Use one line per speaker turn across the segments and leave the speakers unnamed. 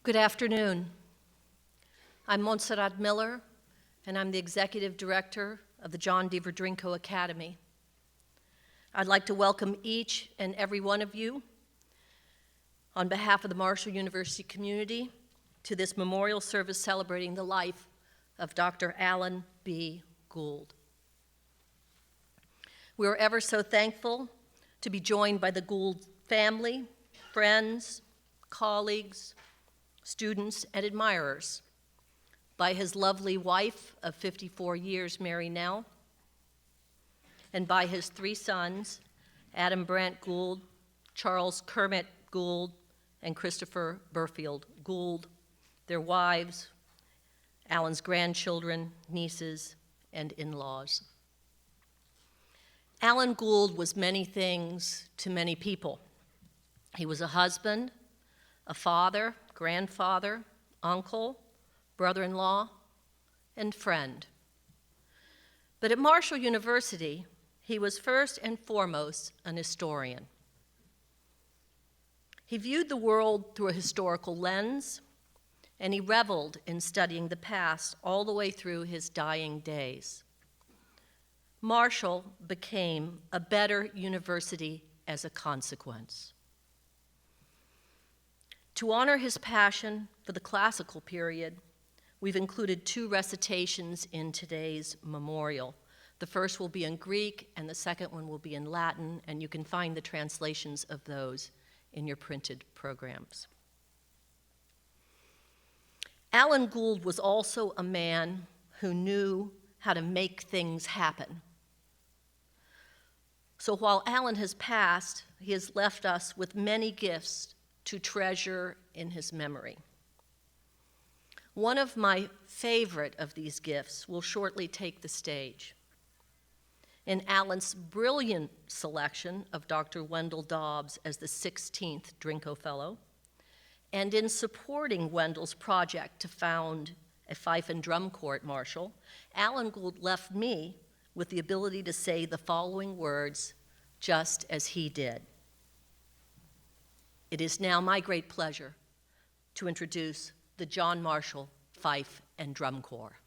Good afternoon. I'm Montserrat Miller, and I'm the Executive Director of the John D. Verdrinko Academy. I'd like to welcome each and every one of you on behalf of the Marshall University community to this memorial service celebrating the life of Dr. Alan B. Gould. We are ever so thankful to be joined by the Gould family, friends, colleagues, students, and admirers, by his lovely wife of 54 years, Mary Nell, and by his three sons, Adam Brant Gould, Charles Kermit Gould, and Christopher Burfield Gould, their wives, Alan's grandchildren, nieces, and in-laws. Alan Gould was many things to many people. He was a husband, a father, grandfather, uncle, brother-in-law, and friend. But at Marshall University, he was first and foremost an historian. He viewed the world through a historical lens, and he reveled in studying the past all the way through his dying days. Marshall became a better university as a consequence. To honor his passion for the classical period, we've included two recitations in today's memorial. The first will be in Greek, and the second one will be in Latin, and you can find the translations of those in your printed programs. Alan Gould was also a man who knew how to make things happen. So while Alan has passed, he has left us with many gifts to treasure in his memory. One of my favorite of these gifts will shortly take the stage. In Alan's brilliant selection of Dr. Wendell Dobbs as the 16th Drinko Fellow, and in supporting Wendell's project to found a fife and drum corps at Marshall, Alan Gould left me with the ability to say the following words just as he did. It is now my great pleasure to introduce the John Marshall Fife and Drum Corps.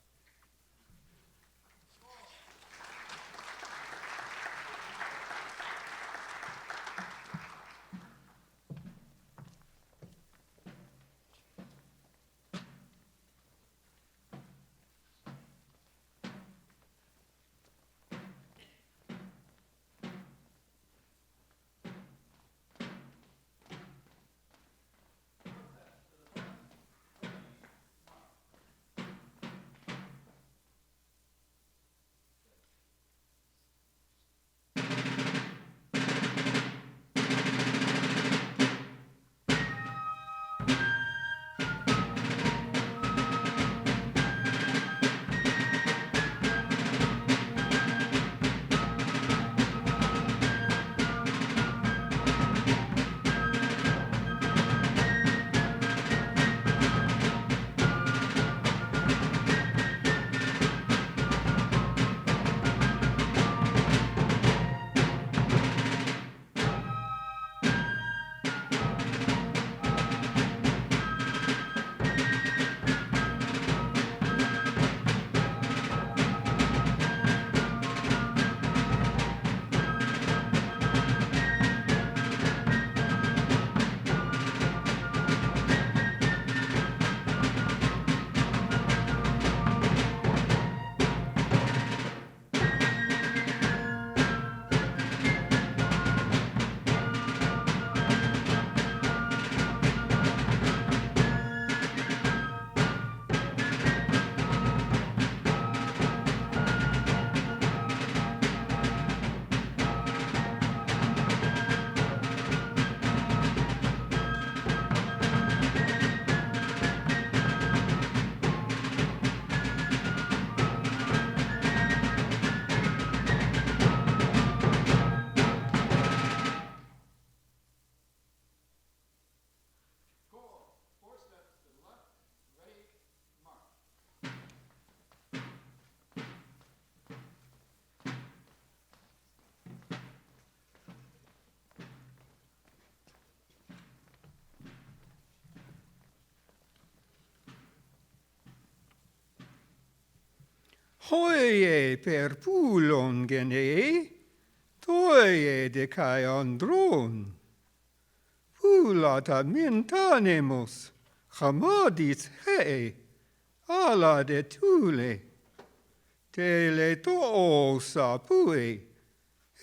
Hoie per pulon gene, toe de cae andron. Pulata mintanemus, hamadis he, ala de tule. Tele to sapue,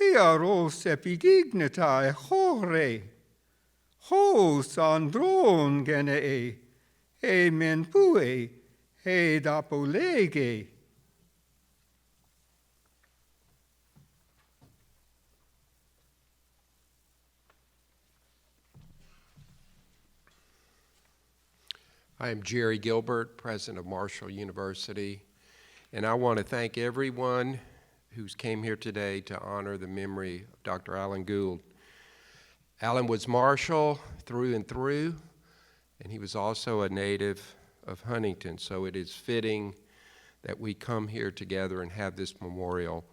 earos epidignitae hore. Hos andron gene, e men pue, ed apolege.
I am Jerry Gilbert, president of Marshall University, and I want to thank everyone who's came here today to honor the memory of Dr. Alan Gould. Alan was Marshall through and through, and he was also a native of Huntington, so it is fitting that we come here together and have this memorial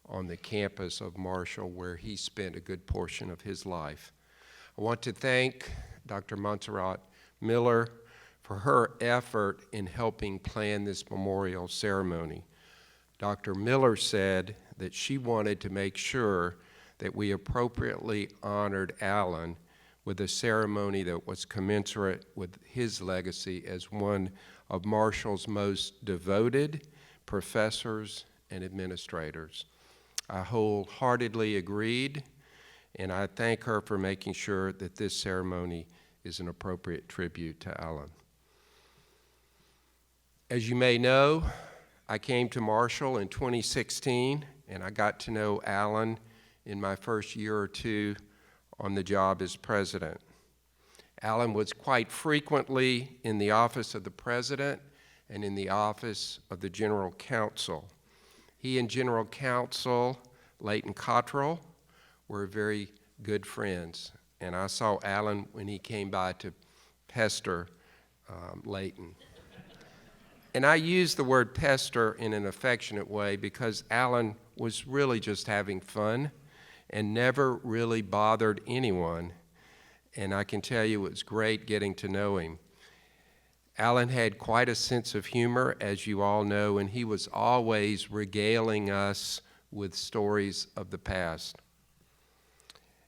on the campus of Marshall, where he spent a good portion of his life. I want to thank Dr. Montserrat Miller for her effort in helping plan this memorial ceremony. Dr. Miller said that she wanted to make sure that we appropriately honored Alan with a ceremony that was commensurate with his legacy as one of Marshall's most devoted professors and administrators. I wholeheartedly agreed, and I thank her for making sure that this ceremony is an appropriate tribute to Alan. As you may know, I came to Marshall in 2016, and I got to know Alan in my first year or two on the job as president. Alan was quite frequently in the office of the president and in the office of the general counsel. He and general counsel Leighton Cottrell were very good friends, and I saw Alan when he came by to pester Leighton. And I use the word pester in an affectionate way because Alan was really just having fun and never really bothered anyone. And I can tell you it was great getting to know him. Alan had quite a sense of humor, as you all know, and he was always regaling us with stories of the past.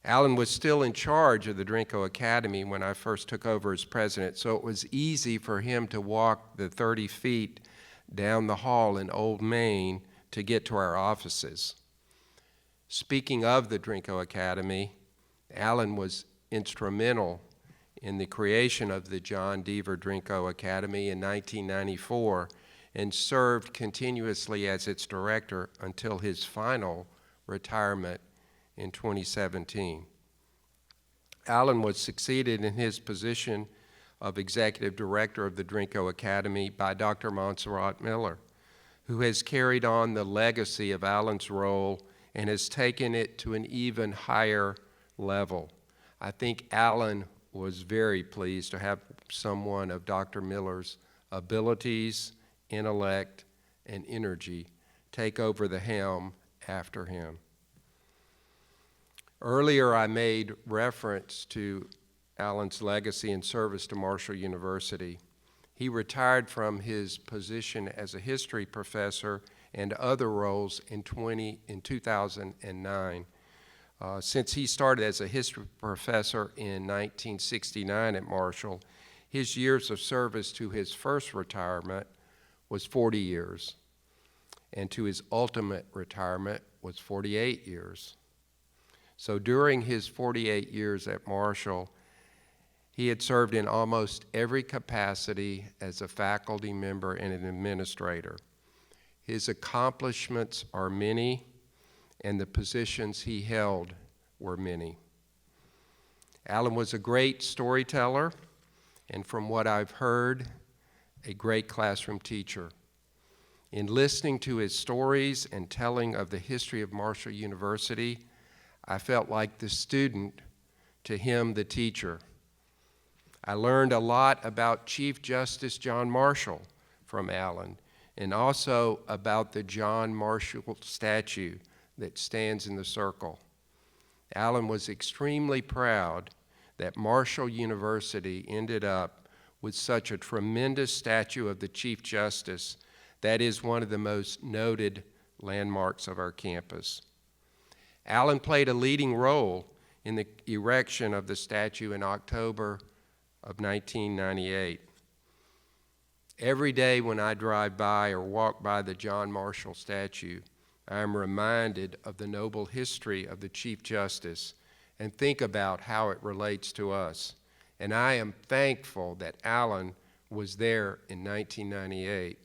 Alan was still in charge of the Drinko Academy when I first took over as president, so it was easy for him to walk the 30 feet down the hall in Old Main to get to our offices. Speaking of the Drinko Academy, Alan was instrumental in the creation of the John Deaver Drinko Academy in 1994 and served continuously as its director until his final retirement in 2017. Alan was succeeded in his position of executive director of the Drinko Academy by Dr. Montserrat Miller, who has carried on the legacy of Alan's role and has taken it to an even higher level. I think Alan was very pleased to have someone of Dr. Miller's abilities, intellect, and energy take over the helm after him. Earlier, I made reference to Alan's legacy and service to Marshall University. He retired from his position as a history professor and other roles in 2009. Since he started as a history professor in 1969 at Marshall, his years of service to his first retirement was 40 years, and to his ultimate retirement was 48 years. So during his 48 years at Marshall, he had served in almost every capacity as a faculty member and an administrator. His accomplishments are many, and the positions he held were many. Alan was a great storyteller, and from what I've heard, a great classroom teacher. In listening to his stories and telling of the history of Marshall University, I felt like the student, to him the teacher. I learned a lot about Chief Justice John Marshall from Alan, and also about the John Marshall statue that stands in the circle. Alan was extremely proud that Marshall University ended up with such a tremendous statue of the Chief Justice That is one of the most noted landmarks of our campus. Alan played a leading role in the erection of the statue in October of 1998. Every day when I drive by or walk by the John Marshall statue, I am reminded of the noble history of the Chief Justice and think about how it relates to us. And I am thankful that Alan was there in 1998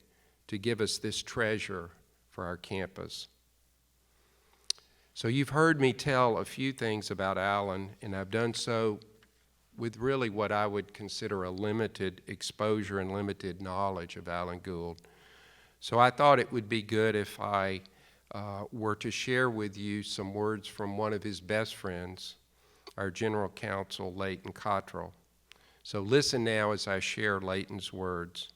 to give us this treasure for our campus. So you've heard me tell a few things about Alan, and I've done so with really what I would consider a limited exposure and limited knowledge of Alan Gould. So I thought it would be good if I were to share with you some words from one of his best friends, our General Counsel, Leighton Cottrell. So listen now as I share Leighton's words.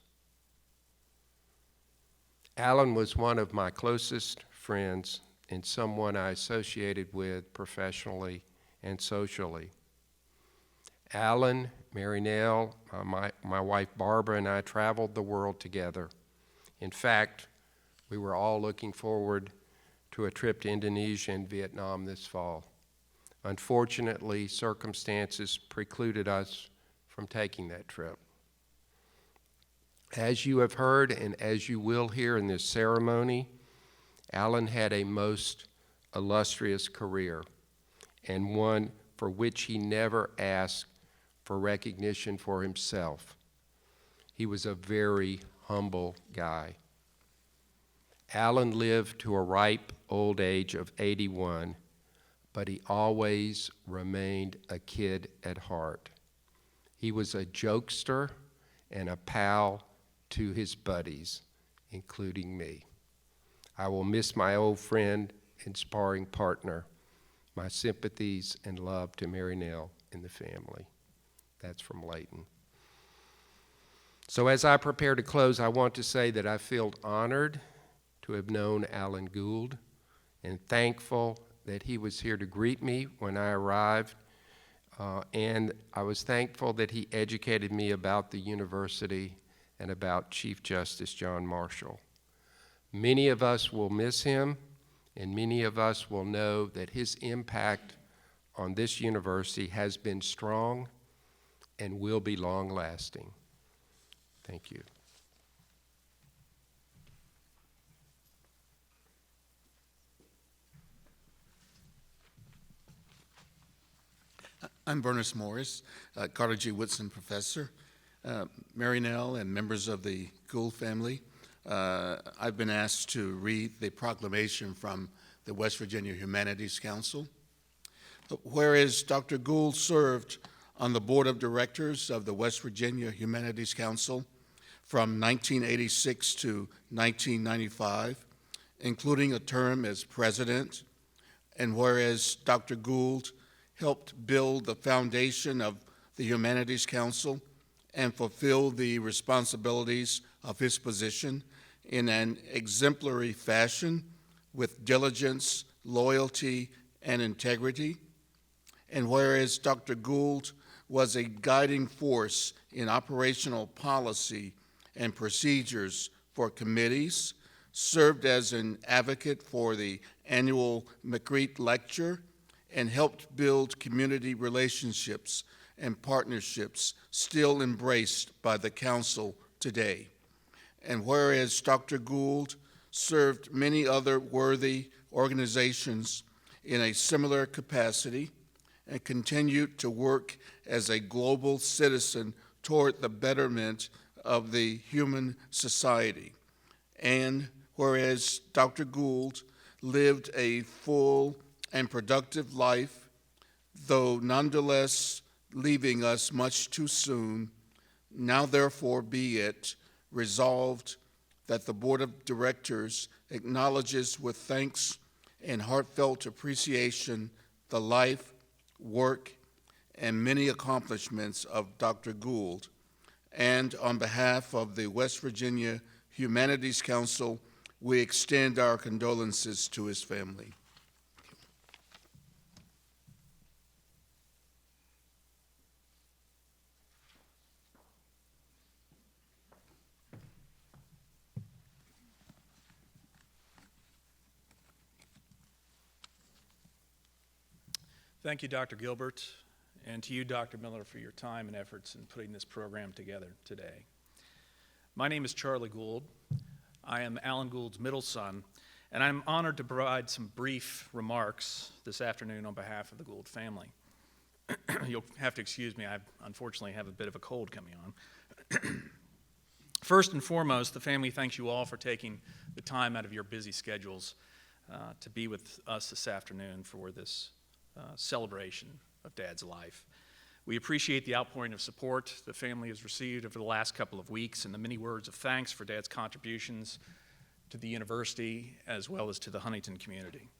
Alan was one of my closest friends and someone I associated with professionally and socially. Alan, Mary Nell, my wife Barbara, and I traveled the world together. In fact, we were all looking forward to a trip to Indonesia and Vietnam this fall. Unfortunately, circumstances precluded us from taking that trip. As you have heard and as you will hear in this ceremony, Alan had a most illustrious career and one for which he never asked for recognition for himself. He was a very humble guy. Alan lived to a ripe old age of 81, but he always remained a kid at heart. He was a jokester and a pal to his buddies, including me. I will miss my old friend and sparring partner. My sympathies and love to Mary Nell and the family. That's from Leighton. So as I prepare to close, I want to say that I feel honored to have known Alan Gould and thankful that he was here to greet me when I arrived. And I was thankful that he educated me about the university and about Chief Justice John Marshall. Many of us will miss him, and many of us will know that his impact on this university has been strong and will be long-lasting. Thank you.
I'm Bernice Morris, Carter G. Woodson professor. Mary Nell and members of the Gould family, I've been asked to read the proclamation from the West Virginia Humanities Council. Whereas Dr. Gould served on the board of directors of the West Virginia Humanities Council from 1986 to 1995, including a term as president, and whereas Dr. Gould helped build the foundation of the Humanities Council and fulfill the responsibilities of his position in an exemplary fashion with diligence, loyalty, and integrity. And whereas Dr. Gould was a guiding force in operational policy and procedures for committees, served as an advocate for the annual McCreate Lecture, and helped build community relationships and partnerships still embraced by the Council today. And whereas Dr. Gould served many other worthy organizations in a similar capacity and continued to work as a global citizen toward the betterment of the human society. And whereas Dr. Gould lived a full and productive life, though nonetheless leaving us much too soon, now therefore be it resolved that the Board of Directors acknowledges with thanks and heartfelt appreciation the life, work, and many accomplishments of Dr. Gould, and on behalf of the West Virginia Humanities Council, we extend our condolences to his family.
Thank you, Dr. Gilbert, and to you, Dr. Miller, for your time and efforts in putting this program together today. My name is Charlie Gould. I am Alan Gould's middle son, and I'm honored to provide some brief remarks this afternoon on behalf of the Gould family. You'll have to excuse me, I unfortunately have a bit of a cold coming on. First and foremost, the family thanks you all for taking the time out of your busy schedules to be with us this afternoon for this celebration of Dad's life. We appreciate the outpouring of support the family has received over the last couple of weeks and the many words of thanks for Dad's contributions to the university as well as to the Huntington community.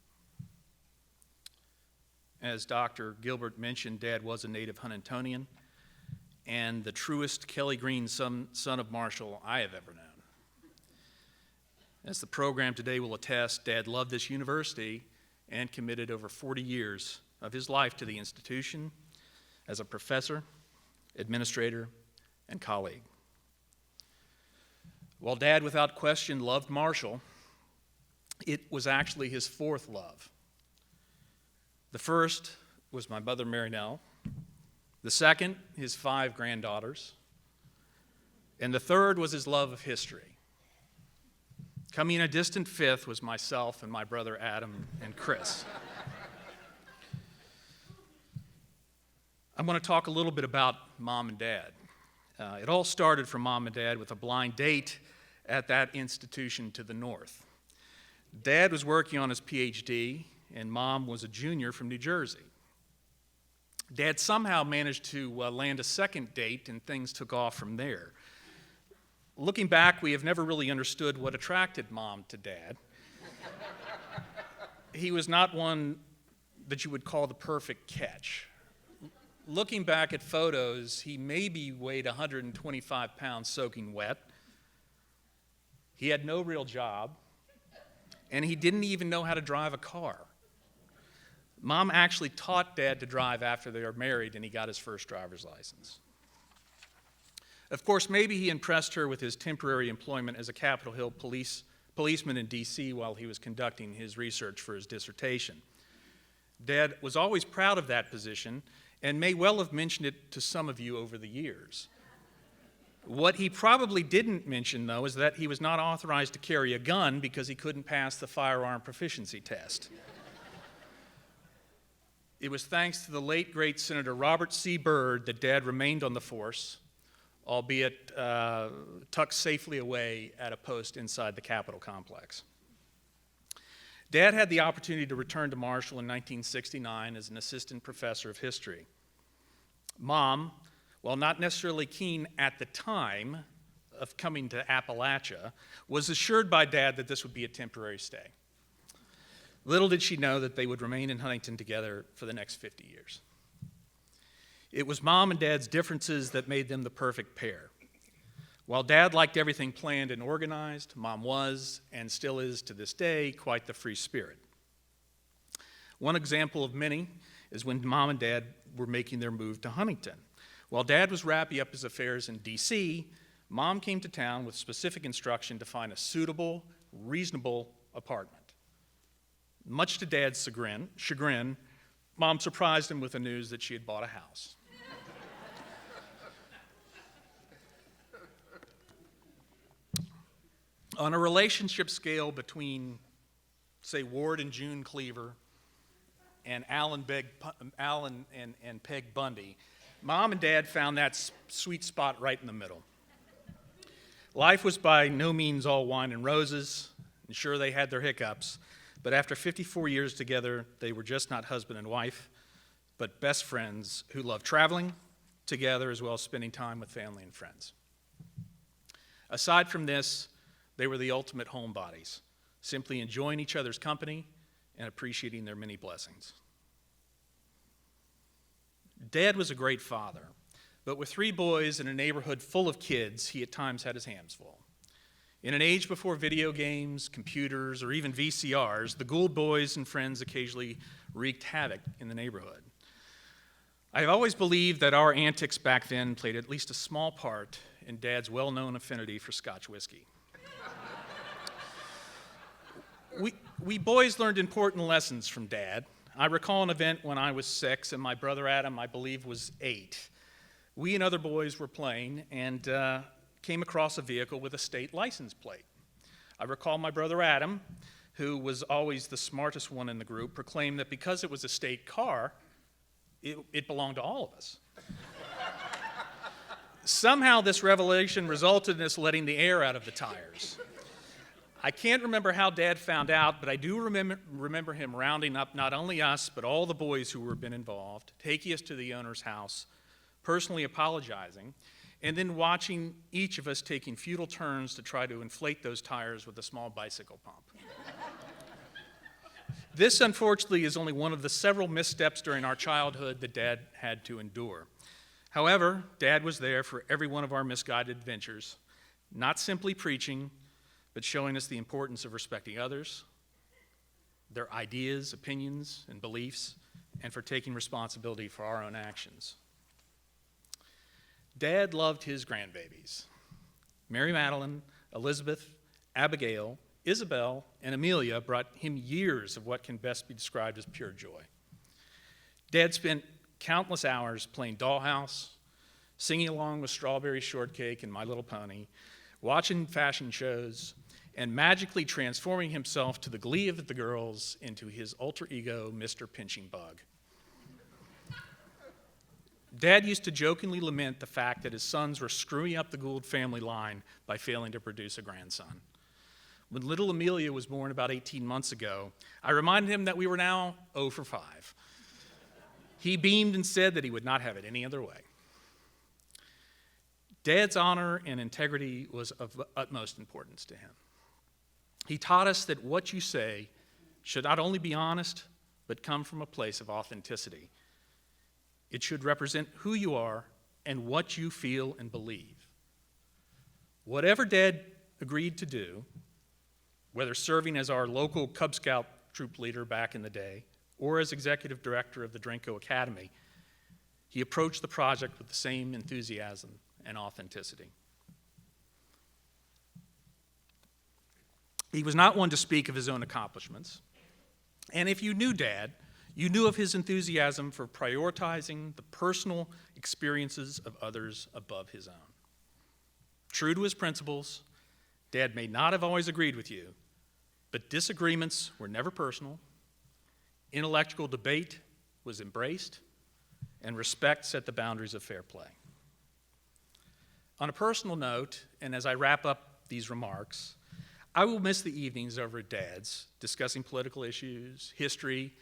As Dr. Gilbert mentioned, Dad was a native Huntingtonian and the truest Kelly Green son of Marshall I have ever known. As the program today will attest, Dad loved this university and committed over 40 years of his life to the institution as a professor, administrator, and colleague. While Dad, without question, loved Marshall, it was actually his fourth love. The first was my mother, Mary Nell. The second, his 5 granddaughters. And the third was his love of history. Coming in a distant fifth was myself and my brother Adam and Chris. I want to talk a little bit about Mom and Dad. It all started for Mom and Dad with a blind date at that institution to the north. Dad was working on his PhD, and Mom was a junior from New Jersey. Dad somehow managed to land a second date, and things took off from there. Looking back, we have never really understood what attracted Mom to Dad. He was not one that you would call the perfect catch. Looking back at photos, he maybe weighed 125 pounds soaking wet. He had no real job, and he didn't even know how to drive a car. Mom actually taught Dad to drive after they were married, and he got his first driver's license. Of course, maybe he impressed her with his temporary employment as a Capitol Hill policeman in D.C. while he was conducting his research for his dissertation. Dad was always proud of that position and may well have mentioned it to some of you over the years. What he probably didn't mention, though, is that he was not authorized to carry a gun because he couldn't pass the firearm proficiency test. It was thanks to the late, great Senator Robert C. Byrd that Dad remained on the force, albeit tucked safely away at a post inside the Capitol complex. Dad had the opportunity to return to Marshall in 1969 as an assistant professor of history. Mom, while not necessarily keen at the time of coming to Appalachia, was assured by Dad that this would be a temporary stay. Little did she know that they would remain in Huntington together for the next 50 years. It was Mom and Dad's differences that made them the perfect pair. While Dad liked everything planned and organized, Mom was, and still is to this day, quite the free spirit. One example of many is when Mom and Dad were making their move to Huntington. While Dad was wrapping up his affairs in D.C., Mom came to town with specific instruction to find a suitable, reasonable apartment. Much to Dad's chagrin, Mom surprised him with the news that she had bought a house. On a relationship scale between, say, Ward and June Cleaver and Alan and Peg Bundy, Mom and Dad found that sweet spot right in the middle. Life was by no means all wine and roses, and sure, they had their hiccups, but after 54 years together, they were just not husband and wife, but best friends who loved traveling together as well as spending time with family and friends. Aside from this, they were the ultimate homebodies, simply enjoying each other's company and appreciating their many blessings. Dad was a great father, but with 3 boys in a neighborhood full of kids, he at times had his hands full. In an age before video games, computers, or even VCRs, the Gould boys and friends occasionally wreaked havoc in the neighborhood. I've always believed that our antics back then played at least a small part in Dad's well-known affinity for Scotch whiskey. We boys learned important lessons from Dad. I recall an event when I was 6 and my brother Adam, I believe, was 8. We and other boys were playing and came across a vehicle with a state license plate. I recall my brother Adam, who was always the smartest one in the group, proclaimed that because it was a state car, it belonged to all of us. Somehow this revelation resulted in us letting the air out of the tires. I can't remember how Dad found out, but I do remember him rounding up not only us, but all the boys who had been involved, taking us to the owner's house, personally apologizing, and then watching each of us taking futile turns to try to inflate those tires with a small bicycle pump. This, unfortunately, is only one of the several missteps during our childhood that Dad had to endure. However, Dad was there for every one of our misguided adventures, not simply preaching, but showing us the importance of respecting others, their ideas, opinions, and beliefs, and for taking responsibility for our own actions. Dad loved his grandbabies. Mary Madeline, Elizabeth, Abigail, Isabel, and Amelia brought him years of what can best be described as pure joy. Dad spent countless hours playing dollhouse, singing along with Strawberry Shortcake and My Little Pony, watching fashion shows, and magically transforming himself to the glee of the girls into his alter ego, Mr. Pinching Bug. Dad used to jokingly lament the fact that his sons were screwing up the Gould family line by failing to produce a grandson. When little Amelia was born about 18 months ago, I reminded him that we were now 0 for 5. He beamed and said that he would not have it any other way. Dad's honor and integrity was of utmost importance to him. He taught us that what you say should not only be honest, but come from a place of authenticity. It should represent who you are and what you feel and believe. Whatever Dad agreed to do, whether serving as our local Cub Scout troop leader back in the day or as executive director of the Drenko Academy, he approached the project with the same enthusiasm and authenticity. He was not one to speak of his own accomplishments. And if you knew Dad, you knew of his enthusiasm for prioritizing the personal experiences of others above his own. True to his principles, Dad may not have always agreed with you, but disagreements were never personal, intellectual debate was embraced, and respect set the boundaries of fair play. On a personal note, and as I wrap up these remarks, I will miss the evenings over at Dad's discussing political issues, history,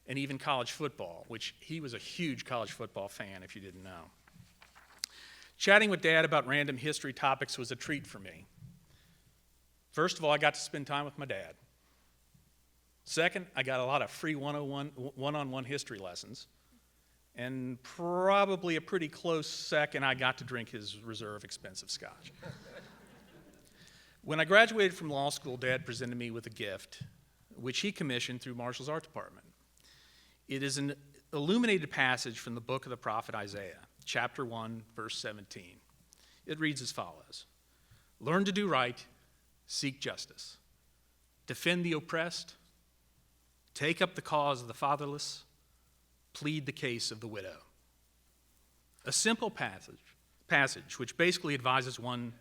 and even college football, which he was a huge college football fan, if you didn't know. Chatting with Dad about random history topics was a treat for me. First of all, I got to spend time with my dad. Second, I got a lot of free one-on-one history lessons. And probably a pretty close second, I got to drink his reserve expensive scotch. When I graduated from law school, Dad presented me with a gift, which he commissioned through Marshall's art department. It is an illuminated passage from the book of the prophet Isaiah, chapter 1, verse 17. It reads as follows: "Learn to do right, seek justice, defend the oppressed, take up the cause of the fatherless, plead the case of the widow." A simple passage which basically advises one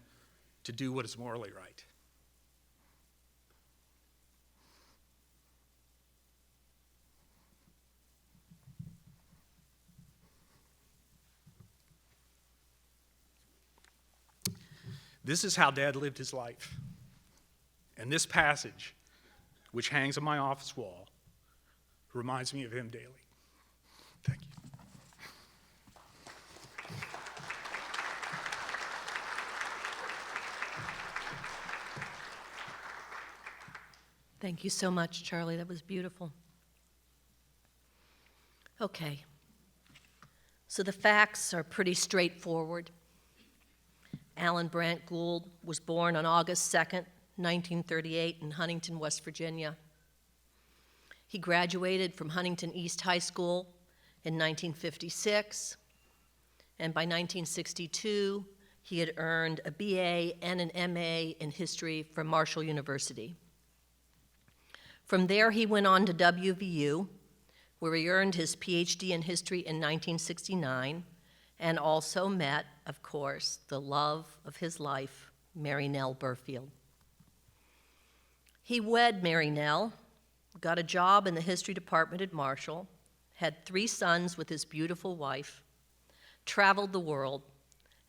to do what is morally right. This is how Dad lived his life. And this passage, which hangs on my office wall, reminds me of him daily. Thank you.
Thank you so much, Charlie. That was beautiful. Okay. So the facts are pretty straightforward. Alan Brant Gould was born on August 2nd, 1938 in Huntington, West Virginia. He graduated from Huntington East High School in 1956, and by 1962, he had earned a BA and an MA in history from Marshall University. From there, he went on to WVU, where he earned his PhD in history in 1969, and also met, of course, the love of his life, Mary Nell Burfield. He wed Mary Nell, got a job in the history department at Marshall, had 3 sons with his beautiful wife, traveled the world,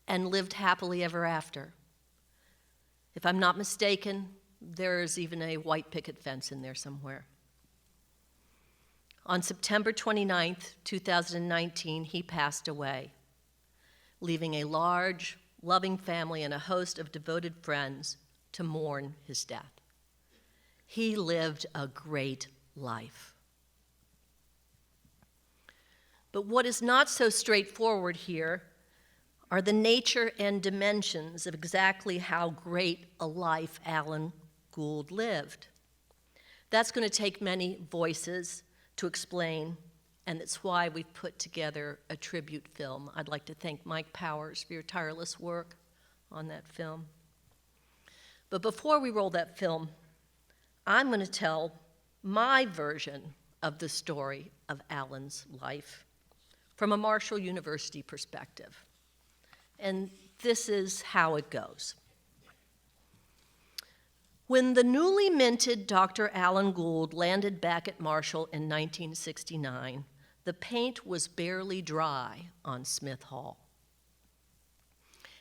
and lived happily ever after. If I'm not mistaken, there is even a white picket fence in there somewhere. On September 29th, 2019, he passed away, leaving a large, loving family and a host of devoted friends to mourn his death. He lived a great life. But what is not so straightforward here are the nature and dimensions of exactly how great a life Alan Gould lived. That's going to take many voices to explain, and it's why we've put together a tribute film. I'd like to thank Mike Powers for your tireless work on that film. But before we roll that film, I'm going to tell my version of the story of Alan's life from a Marshall University perspective. And this is how it goes. When the newly minted Dr. Alan Gould landed back at Marshall in 1969, the paint was barely dry on Smith Hall.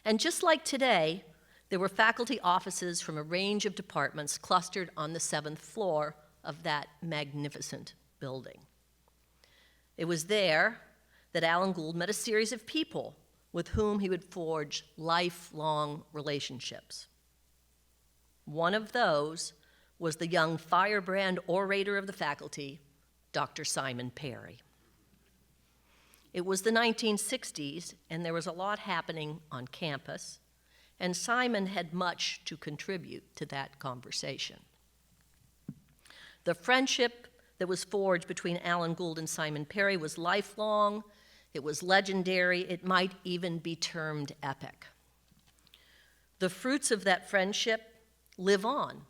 And just like today, there were faculty offices from a range of departments clustered on the 7th floor of that magnificent building. It was there that Alan Gould met a series of people with whom he would forge lifelong relationships. One of those was the young firebrand orator of the faculty, Dr. Simon Perry. It was the 1960s, and there was a lot happening on campus, and Simon had much to contribute to that conversation. The friendship that was forged between Alan Gould and Simon Perry was lifelong, it was legendary, it might even be termed epic. The fruits of that friendship live on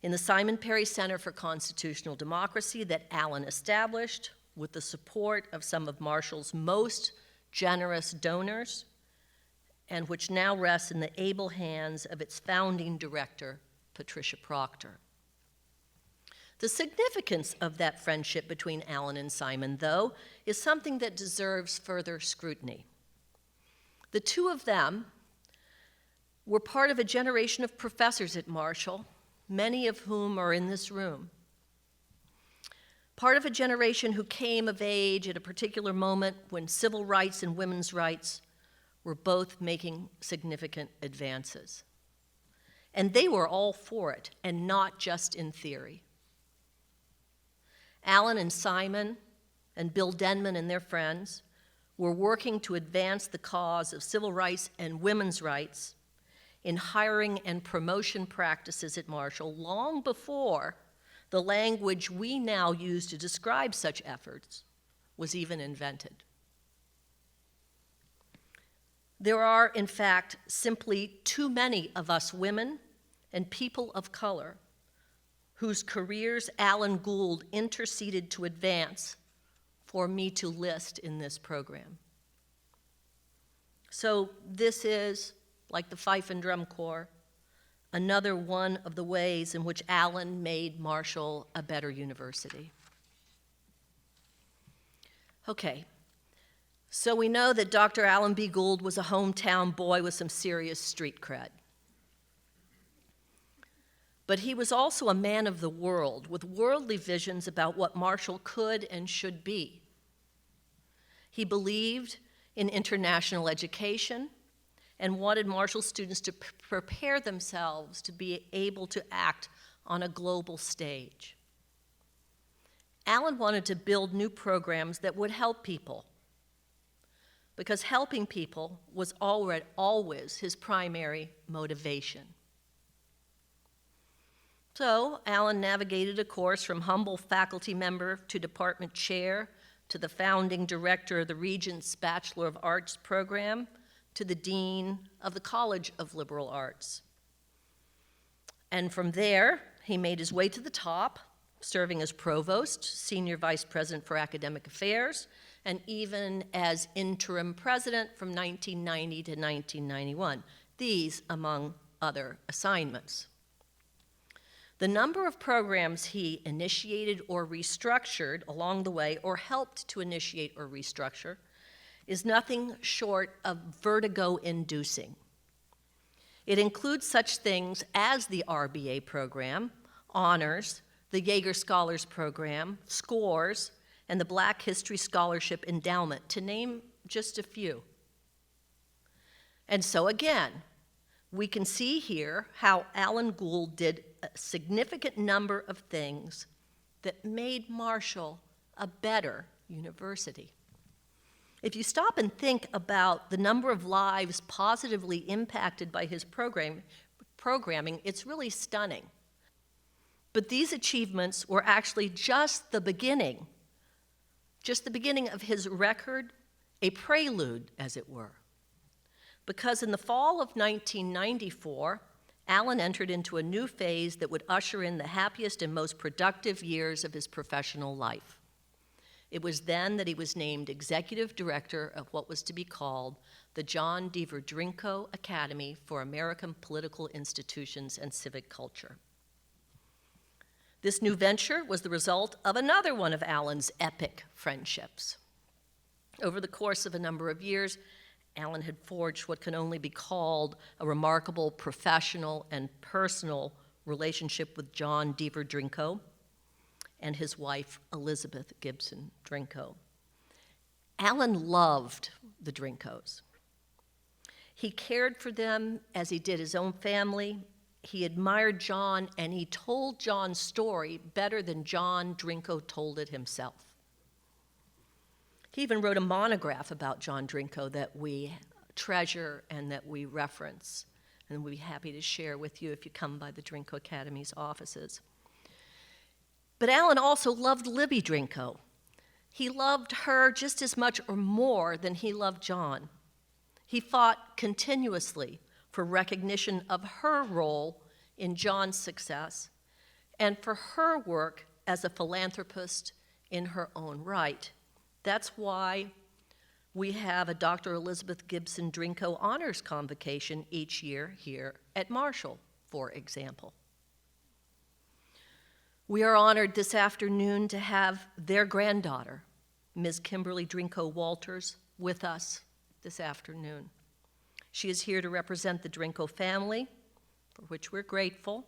in the Simon Perry Center for Constitutional Democracy that Alan established with the support of some of Marshall's most generous donors, and which now rests in the able hands of its founding director, Patricia Proctor. The significance of that friendship between Alan and Simon, though, is something that deserves further scrutiny. The two of them were part of a generation of professors at Marshall, many of whom are in this room. Part of a generation who came of age at a particular moment when civil rights and women's rights were both making significant advances. And they were all for it, and not just in theory. Alan and Simon and Bill Denman and their friends were working to advance the cause of civil rights and women's rights in hiring and promotion practices at Marshall long before the language we now use to describe such efforts was even invented. There are, in fact, simply too many of us women and people of color whose careers Alan Gould interceded to advance for me to list in this program. So this is, like the Fife and Drum Corps, another one of the ways in which Alan made Marshall a better university. Okay, so we know that Dr. Alan B. Gould was a hometown boy with some serious street cred. But he was also a man of the world with worldly visions about what Marshall could and should be. He believed in international education and wanted Marshall students to prepare themselves to be able to act on a global stage. Alan wanted to build new programs that would help people, because helping people was always his primary motivation. So Alan navigated a course from humble faculty member to department chair to the founding director of the Regent's Bachelor of Arts program to the dean of the College of Liberal Arts. And from there, he made his way to the top, serving as provost, senior vice president for academic affairs, and even as interim president from 1990 to 1991. These among other assignments. The number of programs he initiated or restructured along the way, or helped to initiate or restructure, is nothing short of vertigo-inducing. It includes such things as the RBA program, honors, the Yeager Scholars Program, SCORES, and the Black History Scholarship Endowment, to name just a few. And so again, we can see here how Alan Gould did a significant number of things that made Marshall a better university. If you stop and think about the number of lives positively impacted by his programming, it's really stunning. But these achievements were actually just the beginning of his record, a prelude, as it were. Because in the fall of 1994, Alan entered into a new phase that would usher in the happiest and most productive years of his professional life. It was then that he was named executive director of what was to be called the John D. Verdrinko Academy for American Political Institutions and Civic Culture. This new venture was the result of another one of Alan's epic friendships. Over the course of a number of years, Alan had forged what can only be called a remarkable professional and personal relationship with John D. Verdrinko and his wife, Elizabeth Gibson Drinko. Alan loved the Drinkos. He cared for them as he did his own family. He admired John, and he told John's story better than John Drinko told it himself. He even wrote a monograph about John Drinko that we treasure and that we reference, and we'll be happy to share with you if you come by the Drinko Academy's offices. But Alan also loved Libby Drinko. He loved her just as much or more than he loved John. He fought continuously for recognition of her role in John's success and for her work as a philanthropist in her own right. That's why we have a Dr. Elizabeth Gibson Drinko Honors Convocation each year here at Marshall, for example. We are honored this afternoon to have their granddaughter, Ms. Kimberly Drinko Walters, with us this afternoon. She is here to represent the Drinko family, for which we're grateful,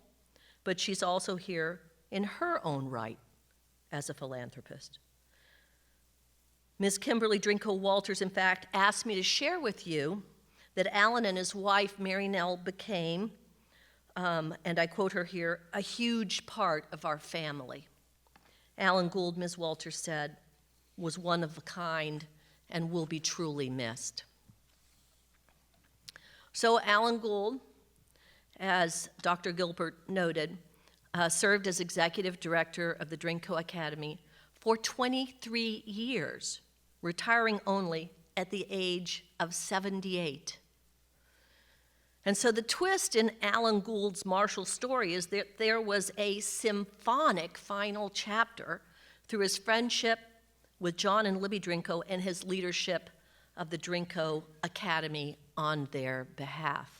but she's also here in her own right as a philanthropist. Ms. Kimberly Drinko Walters, in fact, asked me to share with you that Alan and his wife, Mary Nell, became, and I quote her here, a huge part of our family. Alan Gould, Ms. Walters said, was one of a kind and will be truly missed. So Alan Gould, as Dr. Gilbert noted, served as executive director of the Drinko Academy for 23 years, retiring only at the age of 78. And so the twist in Alan Gould's Marshall story is that there was a symphonic final chapter through his friendship with John and Libby Drinko and his leadership of the Drinko Academy on their behalf.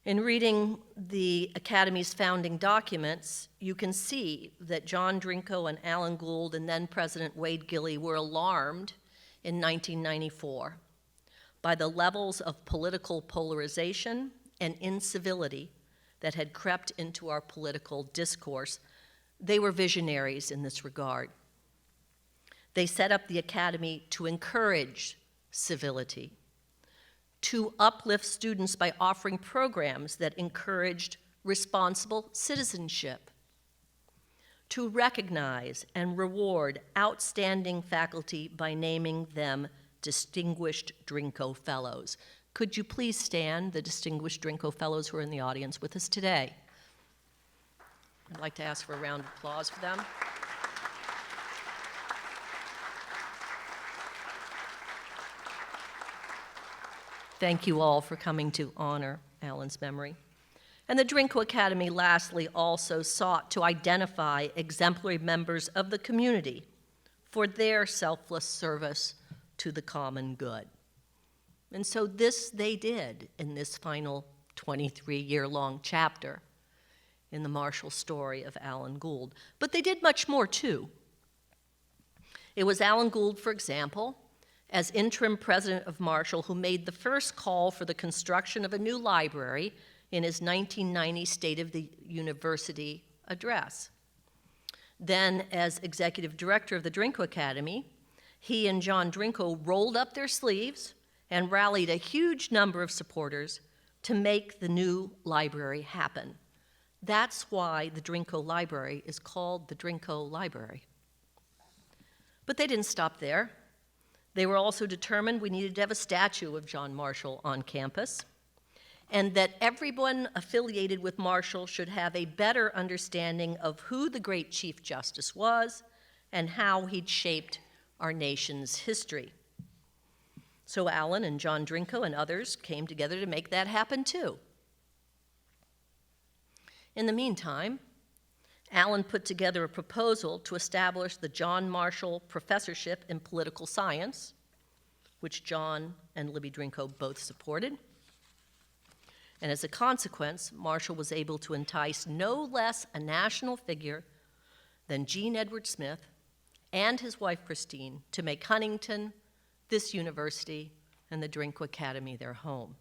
In reading the Academy's founding documents, you can see that John Drinko and Alan Gould and then President Wade Gilley were alarmed in 1994 by the levels of political polarization and incivility that had crept into our political discourse. They were visionaries in this regard. They set up the Academy to encourage civility, to uplift students by offering programs that encouraged responsible citizenship, to recognize and reward outstanding faculty by naming them Distinguished Drinko Fellows. Could you please stand, the Distinguished Drinko Fellows who are in the audience with us today? I'd like to ask for a round of applause for them. Thank you all for coming to honor Alan's memory. And the Drinko Academy, lastly, also sought to identify exemplary members of the community for their selfless service to the common good. And so this they did in this final 23-year-long chapter in the Marshall story of Alan Gould. But they did much more, too. It was Alan Gould, for example, as interim president of Marshall, who made the first call for the construction of a new library in his 1990 State of the University address. Then, as executive director of the Drinko Academy, he and John Drinko rolled up their sleeves and rallied a huge number of supporters to make the new library happen. That's why the Drinko Library is called the Drinko Library. But they didn't stop there. They were also determined we needed to have a statue of John Marshall on campus, and that everyone affiliated with Marshall should have a better understanding of who the great Chief Justice was and how he'd shaped our nation's history. So Alan and John Drinko and others came together to make that happen too. In the meantime, Alan put together a proposal to establish the John Marshall Professorship in Political Science, which John and Libby Drinko both supported. And as a consequence, Marshall was able to entice no less a national figure than Gene Edward Smith and his wife Christine to make Huntington, this university, and the Drinko Academy their home.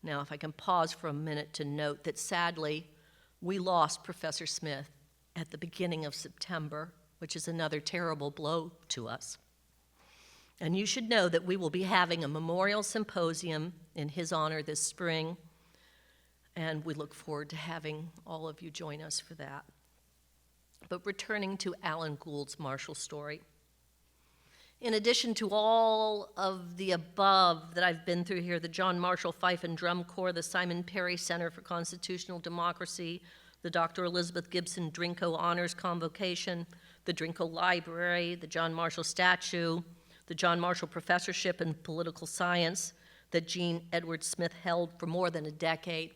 Now, if I can pause for a minute to note that sadly, we lost Professor Smith at the beginning of September, which is another terrible blow to us. And you should know that we will be having a memorial symposium in his honor this spring, and we look forward to having all of you join us for that. But returning to Alan Gould's Marshall story, in addition to all of the above that I've been through here, the John Marshall Fife and Drum Corps, the Simon Perry Center for Constitutional Democracy, the Dr. Elizabeth Gibson Drinko Honors Convocation, the Drinko Library, the John Marshall Statue, the John Marshall Professorship in Political Science that Gene Edward Smith held for more than a decade.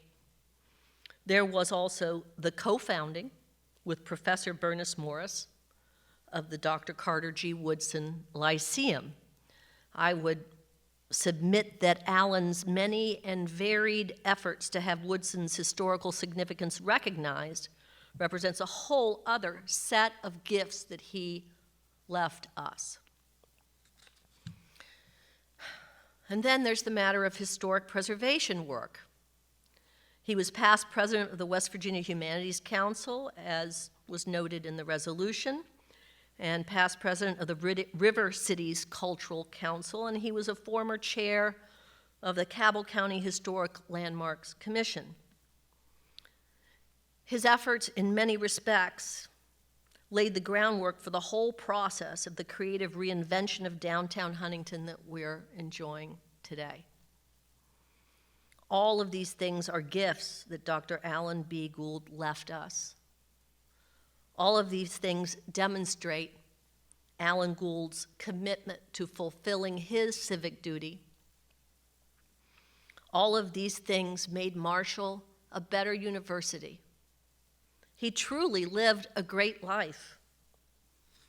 There was also the co-founding with Professor Bernice Morris of the Dr. Carter G. Woodson Lyceum. I would submit that Alan's many and varied efforts to have Woodson's historical significance recognized represents a whole other set of gifts that he left us. And then there's the matter of historic preservation work. He was past president of the West Virginia Humanities Council, as was noted in the resolution, and past president of the River Cities Cultural Council, and he was a former chair of the Cabell County Historic Landmarks Commission. His efforts, in many respects, laid the groundwork for the whole process of the creative reinvention of downtown Huntington that we're enjoying today. All of these things are gifts that Dr. Alan B. Gould left us. All of these things demonstrate Alan Gould's commitment to fulfilling his civic duty. All of these things made Marshall a better university. He truly lived a great life.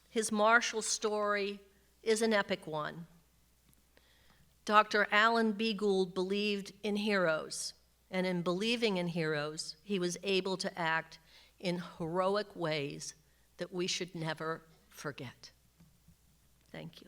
His Marshall story is an epic one. Dr. Alan B. Gould believed in heroes, and in believing in heroes, he was able to act in heroic ways that we should never forget. Thank you.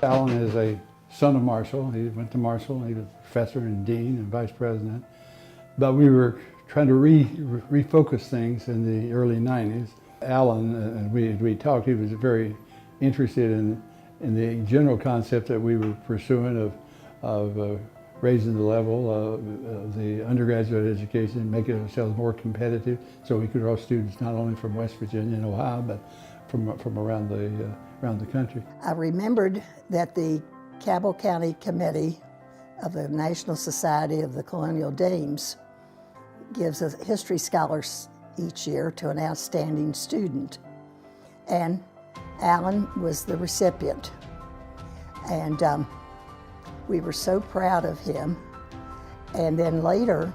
Alan is a son of Marshall. He went to Marshall. He was a professor and dean and vice president. But we were trying to refocus things in the early 90s. Alan, and we talked, he was very interested in the general concept that we were pursuing of raising the level of the undergraduate education, making ourselves more competitive so we could draw students not only from West Virginia and Ohio, but from around the country.
I remembered that the Cabell County Committee of the National Society of the Colonial Dames gives a history scholars each year to an outstanding student. And Alan was the recipient. And we were so proud of him. And then later,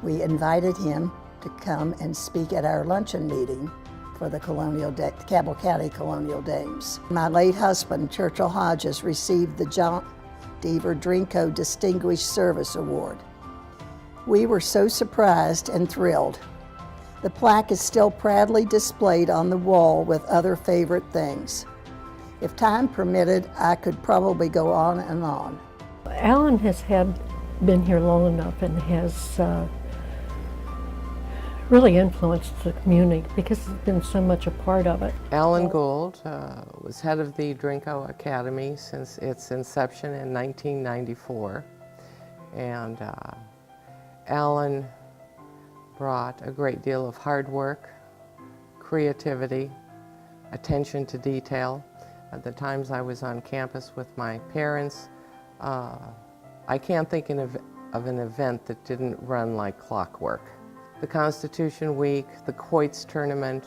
we invited him to come and speak at our luncheon meeting for the Cabell County Colonial Dames. My late husband, Churchill Hodges, received the John Deaver Drinko Distinguished Service Award. We were so surprised and thrilled. The plaque is still proudly displayed on the wall with other favorite things. If time permitted, I could probably go on and on.
Alan has been here long enough and has really influenced the community because he's been so much a part of it.
Alan Gould was head of the Drinko Academy since its inception in 1994. And Alan brought a great deal of hard work, creativity, attention to detail. At the times I was on campus with my parents, I can't think of an event that didn't run like clockwork. The Constitution Week, the Quoits Tournament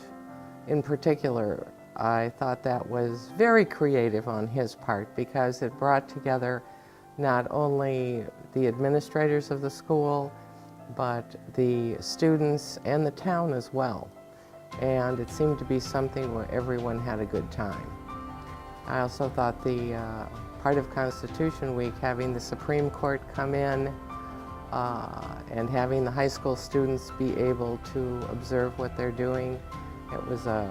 in particular, I thought that was very creative on his part because it brought together not only the administrators of the school, but the students and the town as well. And it seemed to be something where everyone had a good time. I also thought the part of Constitution Week, having the Supreme Court come in and having the high school students be able to observe what they're doing, it was a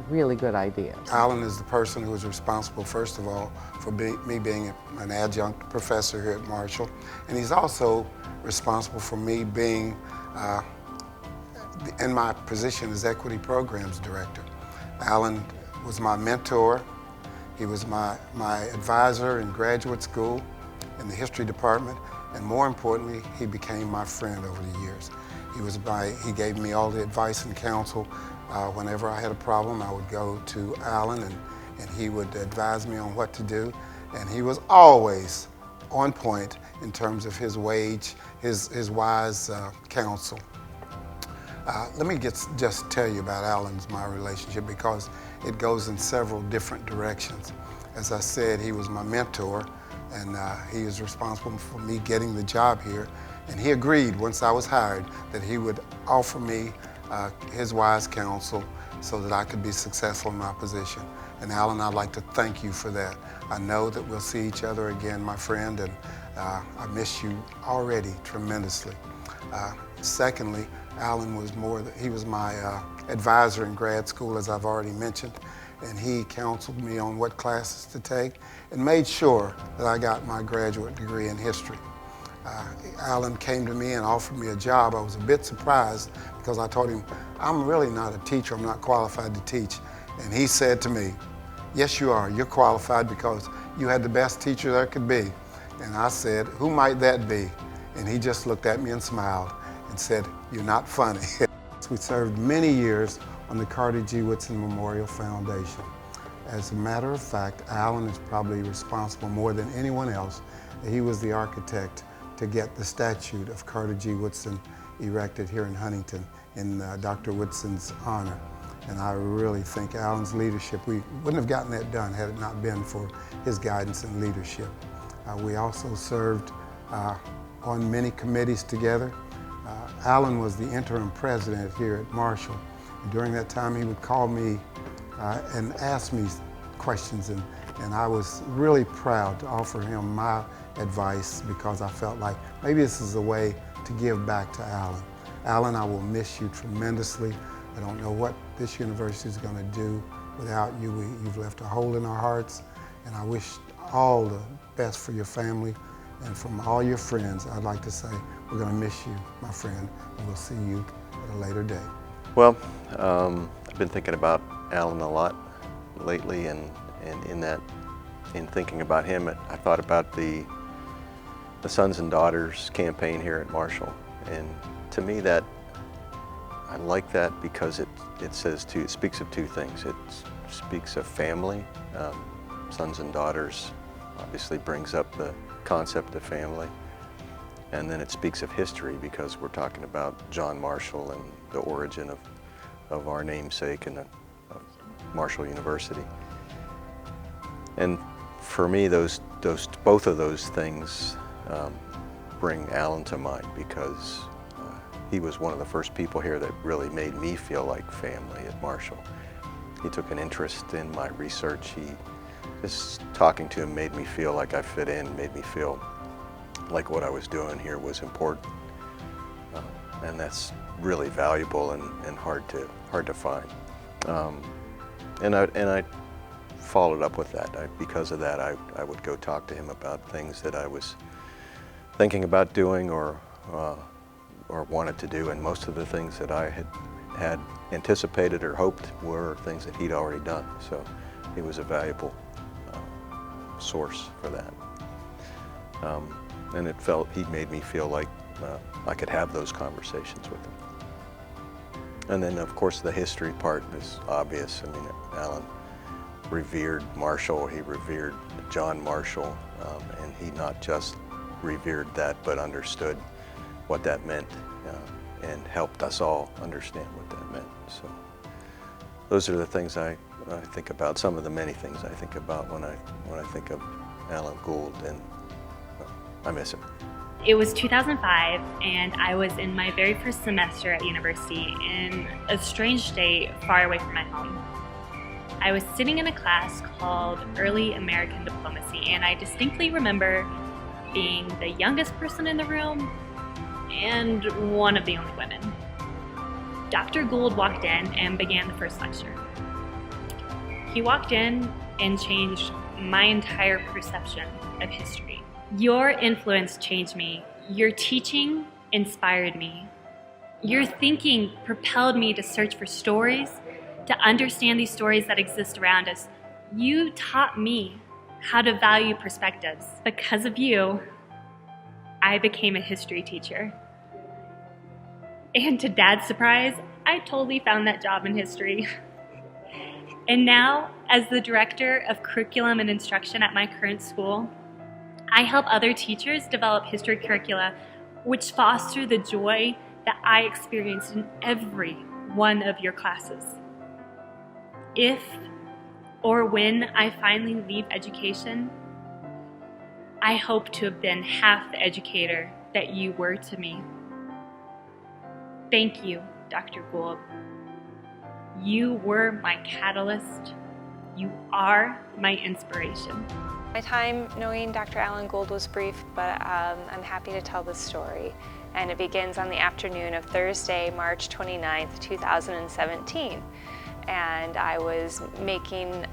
really good idea.
Alan is the person who is responsible, first of all, for me being an adjunct professor here at Marshall, and he's also responsible for me being in my position as Equity Programs Director. Alan was my mentor. He was my advisor in graduate school, in the history department, and more importantly, he became my friend over the years. He gave me all the advice and counsel. Whenever I had a problem, I would go to Alan and he would advise me on what to do. And he was always on point in terms of his his wise counsel. Let me just tell you about my relationship, because it goes in several different directions. As I said, he was my mentor, and he was responsible for me getting the job here. And he agreed once I was hired that he would offer me his wise counsel so that I could be successful in my position. And Alan, I'd like to thank you for that. I know that we'll see each other again, my friend, and I miss you already tremendously. Secondly, Alan was he was my advisor in grad school, as I've already mentioned, and he counseled me on what classes to take and made sure that I got my graduate degree in history. Alan came to me and offered me a job. I was a bit surprised because I told him, I'm really not a teacher, I'm not qualified to teach. And he said to me, yes you are, you're qualified because you had the best teacher there could be. And I said, who might that be? And he just looked at me and smiled and said, you're not funny. We served many years on the Carter G. Woodson Memorial Foundation. As a matter of fact, Alan is probably responsible more than anyone else. He was the architect to get the statue of Carter G. Woodson erected here in Huntington in Dr. Woodson's honor. And I really think Alan's leadership, we wouldn't have gotten that done had it not been for his guidance and leadership. We also served on many committees together. Alan was the interim president here at Marshall. And during that time, he would call me and ask me questions, and I was really proud to offer him my advice because I felt like maybe this is a way to give back to Alan. Alan, I will miss you tremendously. I don't know what this university is going to do without you. You've left a hole in our hearts, and I wish all the best for your family, and from all your friends, I'd like to say we're going to miss you, my friend, and we'll see you at a later date.
Well, I've been thinking about Alan a lot lately, and in thinking about him, I thought about the Sons and Daughters campaign here at Marshall, and to me that I like that because it speaks of two things. It speaks of family. Sons and Daughters obviously brings up the concept of family, and then it speaks of history because we're talking about John Marshall and the origin of our namesake and of Marshall University. And for me, both of those things bring Alan to mind because he was one of the first people here that really made me feel like family at Marshall. He took an interest in my research. Just talking to him made me feel like I fit in, made me feel like what I was doing here was important. And that's really valuable and hard to find. And I followed up with that. Because of that, I would go talk to him about things that I was thinking about doing or wanted to do, and most of the things that I had anticipated or hoped were things that he'd already done. So he was a valuable source for that. And he made me feel like I could have those conversations with him. And then of course the history part is obvious. I mean, Alan revered Marshall, he revered John Marshall, and he not just revered that but understood what that meant and helped us all understand what that meant. So those are the things I think about, some of the many things I think about when I think of Alan Gould, and I miss him.
It was 2005, and I was in my very first semester at university in a strange state far away from my home. I was sitting in a class called Early American Diplomacy, and I distinctly remember being the youngest person in the room and one of the only women. Dr. Gould walked in and began the first lecture. He walked in and changed my entire perception of history. Your influence changed me. Your teaching inspired me. Your thinking propelled me to search for stories, to understand these stories that exist around us. You taught me how to value perspectives. Because of you, I became a history teacher. And to Dad's surprise, I totally found that job in history. And now, as the director of curriculum and instruction at my current school, I help other teachers develop history curricula which foster the joy that I experienced in every one of your classes. If or when I finally leave education, I hope to have been half the educator that you were to me. Thank you, Dr. Gould. You were my catalyst. You are my inspiration.
My time knowing Dr. Alan Gould was brief, but I'm happy to tell this story. And it begins on the afternoon of Thursday, March 29th, 2017. And I was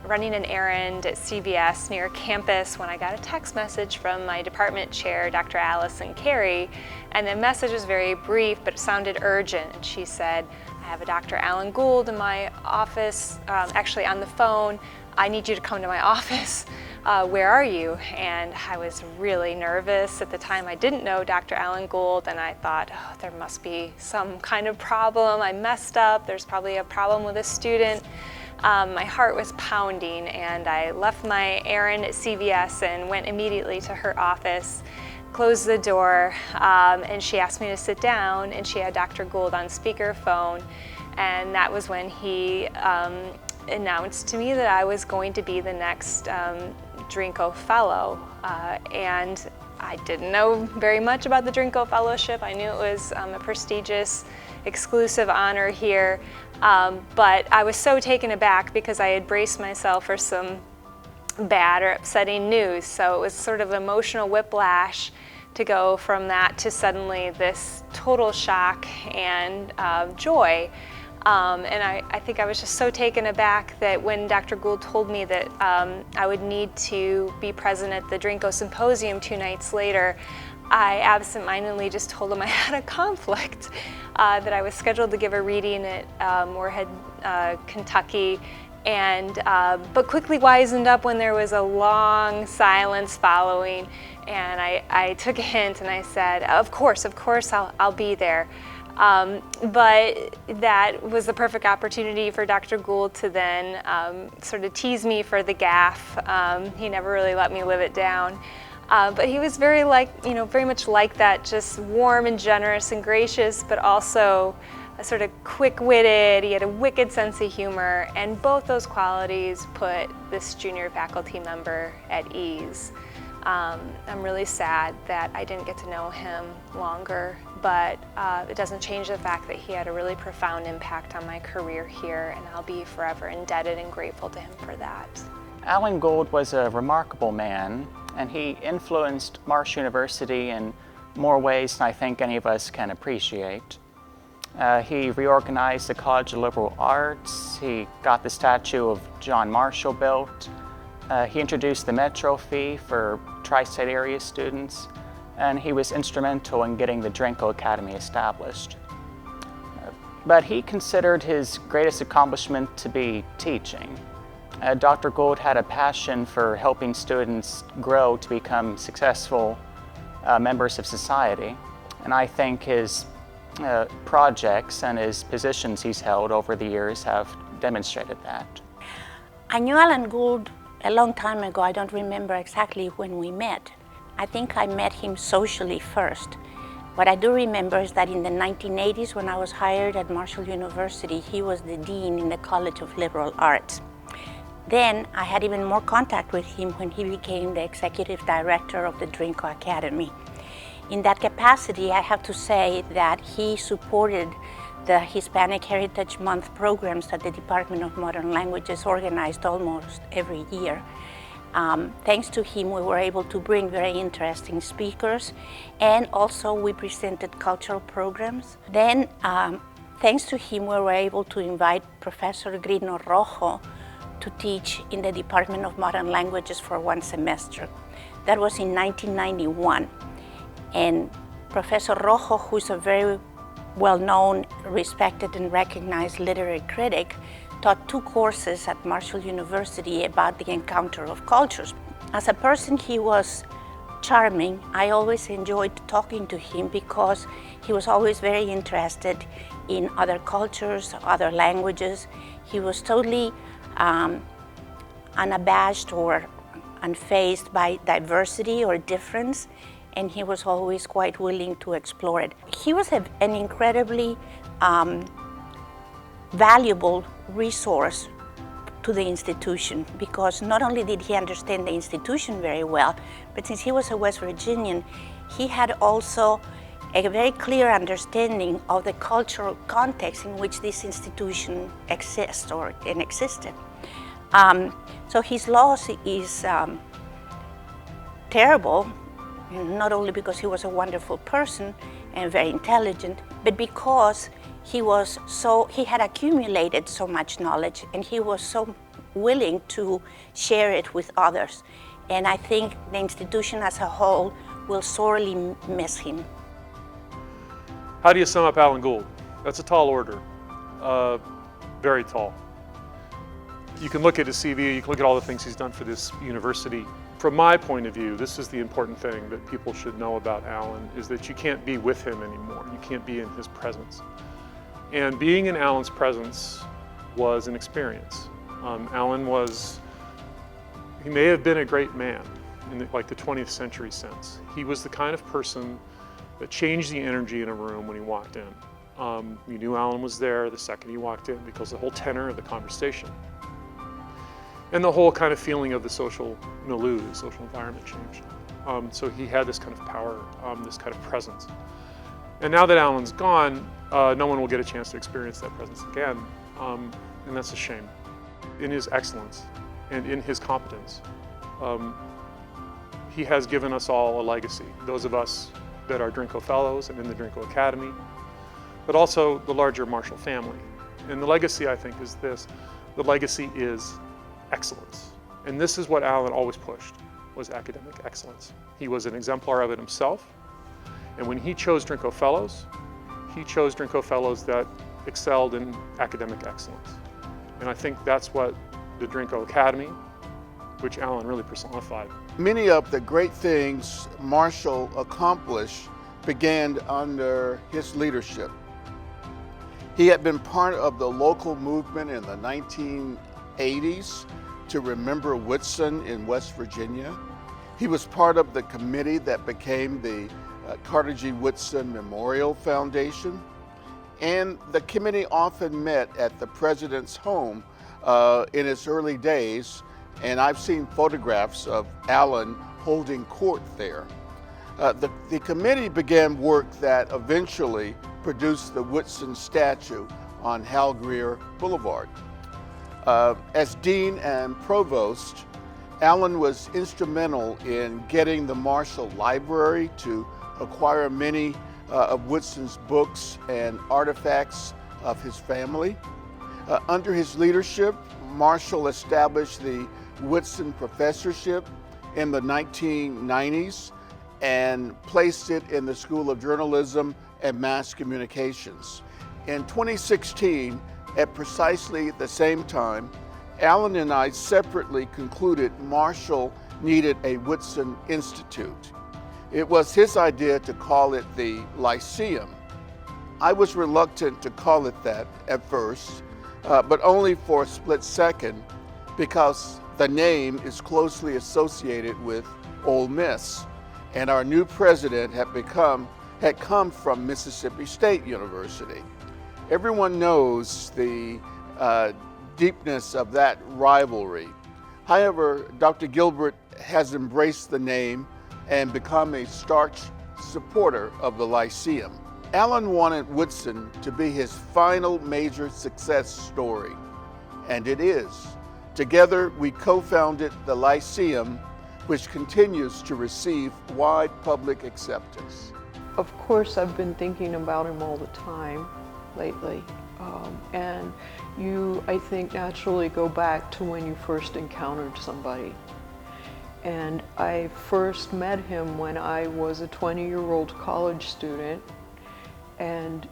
running an errand at CVS near campus when I got a text message from my department chair, Dr. Allison Carey, and the message was very brief, but it sounded urgent. And she said, I have a Dr. Alan Gould in my office, actually on the phone. I need you to come to my office. Where are you? And I was really nervous. At the time, I didn't know Dr. Alan Gould, and I thought, oh, there must be some kind of problem. I messed up. There's probably a problem with a student. My heart was pounding, and I left my errand at CVS and went immediately to her office, closed the door, and she asked me to sit down, and she had Dr. Gould on speakerphone, and that was when he announced to me that I was going to be the next Drinko Fellow, and I didn't know very much about the Drinko Fellowship. I knew it was a prestigious, exclusive honor here, but I was so taken aback because I had braced myself for some bad or upsetting news, so it was sort of emotional whiplash to go from that to suddenly this total shock and joy. And I think I was just so taken aback that when Dr. Gould told me that I would need to be present at the Drinko Symposium 2 nights later, I absentmindedly just told him I had a conflict, that I was scheduled to give a reading at Moorhead, Kentucky, but quickly wisened up when there was a long silence following, and I took a hint and I said, of course, I'll be there. But that was the perfect opportunity for Dr. Gould to then sort of tease me for the gaffe. He never really let me live it down. But he was very much like that, just warm and generous and gracious, but also sort of quick-witted. He had a wicked sense of humor, and both those qualities put this junior faculty member at ease. I'm really sad that I didn't get to know him longer, but it doesn't change the fact that he had a really profound impact on my career here, and I'll be forever indebted and grateful to him for that.
Alan Gould was a remarkable man, and he influenced Marshall University in more ways than I think any of us can appreciate. He reorganized the College of Liberal Arts, he got the statue of John Marshall built, he introduced the Metro fee for tri-state area students, and he was instrumental in getting the Drinko Academy established. But he considered his greatest accomplishment to be teaching. Dr. Gould had a passion for helping students grow to become successful members of society, and I think his projects and his positions he's held over the years have demonstrated that.
I knew Alan Gould a long time ago. I don't remember exactly when we met. I think I met him socially first. What I do remember is that in the 1980s, when I was hired at Marshall University, he was the dean in the College of Liberal Arts. Then I had even more contact with him when he became the executive director of the Drinko Academy. In that capacity, I have to say that he supported the Hispanic Heritage Month programs that the Department of Modern Languages organized almost every year. Thanks to him, we were able to bring very interesting speakers, and also we presented cultural programs. Then, thanks to him, we were able to invite Professor Grino Rojo to teach in the Department of Modern Languages for 1 semester. That was in 1991. And Professor Rojo, who's a very well-known, respected, and recognized literary critic, taught 2 courses at Marshall University about the encounter of cultures. As a person, he was charming. I always enjoyed talking to him because he was always very interested in other cultures, other languages. He was totally unabashed or unfazed by diversity or difference, and he was always quite willing to explore it. He was an incredibly valuable resource to the institution, because not only did he understand the institution very well, but since he was a West Virginian, he had also a very clear understanding of the cultural context in which this institution exists or existed. So his loss is terrible, not only because he was a wonderful person and very intelligent, but because he had accumulated so much knowledge, and he was so willing to share it with others. And I think the institution as a whole will sorely miss him.
How do you sum up Alan Gould? That's a tall order, very tall. You can look at his CV, you can look at all the things he's done for this university. From my point of view, this is the important thing that people should know about Alan, is that you can't be with him anymore. You can't be in his presence. And being in Alan's presence was an experience. Alan he may have been a great man in the 20th century sense. He was the kind of person that changed the energy in a room when he walked in. You knew Alan was there the second he walked in because the whole tenor of the conversation and the whole kind of feeling of the social milieu, the social environment changed. So he had this kind of power, this kind of presence. And now that Alan's gone, no one will get a chance to experience that presence again, and that's a shame. In his excellence and in his competence, he has given us all a legacy, those of us that are Drinko Fellows and in the Drinko Academy, but also the larger Marshall family. And the legacy, I think, is this. The legacy is excellence. And this is what Alan always pushed, was academic excellence. He was an exemplar of it himself. And when he chose Drinko Fellows, he chose Drinko Fellows that excelled in academic excellence. And I think that's what the Drinko Academy, which Alan really personified.
Many of the great things Marshall accomplished began under his leadership. He had been part of the local movement in the 1980s to remember Woodson in West Virginia. He was part of the committee that became the Carter G. Woodson Memorial Foundation. And the committee often met at the president's home in its early days, and I've seen photographs of Alan holding court there. The committee began work that eventually produced the Woodson statue on Hal Greer Boulevard. As dean and provost, Alan was instrumental in getting the Marshall Library to acquire many of Woodson's books and artifacts of his family. Under his leadership, Marshall established the Woodson Professorship in the 1990s and placed it in the School of Journalism and Mass Communications. In 2016, at precisely the same time, Alan and I separately concluded Marshall needed a Woodson Institute. It was his idea to call it the Lyceum. I was reluctant to call it that at first, but only for a split second, because the name is closely associated with Ole Miss, and our new president had come from Mississippi State University. Everyone knows the deepness of that rivalry. However, Dr. Gilbert has embraced the name and become a staunch supporter of the Lyceum. Alan wanted Woodson to be his final major success story, and it is. Together, we co-founded the Lyceum, which continues to receive wide public acceptance.
Of course, I've been thinking about him all the time lately, and you, I think, naturally go back to when you first encountered somebody. And I first met him when I was a 20-year-old college student, and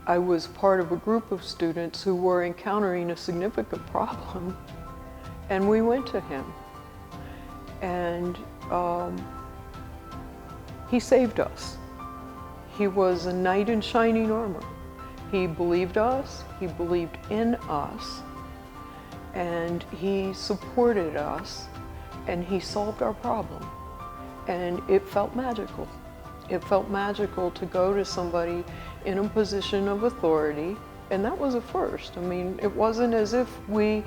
I was part of a group of students who were encountering a significant problem, and we went to him. And he saved us. He was a knight in shining armor. He believed us, he believed in us, and he supported us, and he solved our problem. And it felt magical. It felt magical to go to somebody in a position of authority, and that was a first. I mean, it wasn't as if we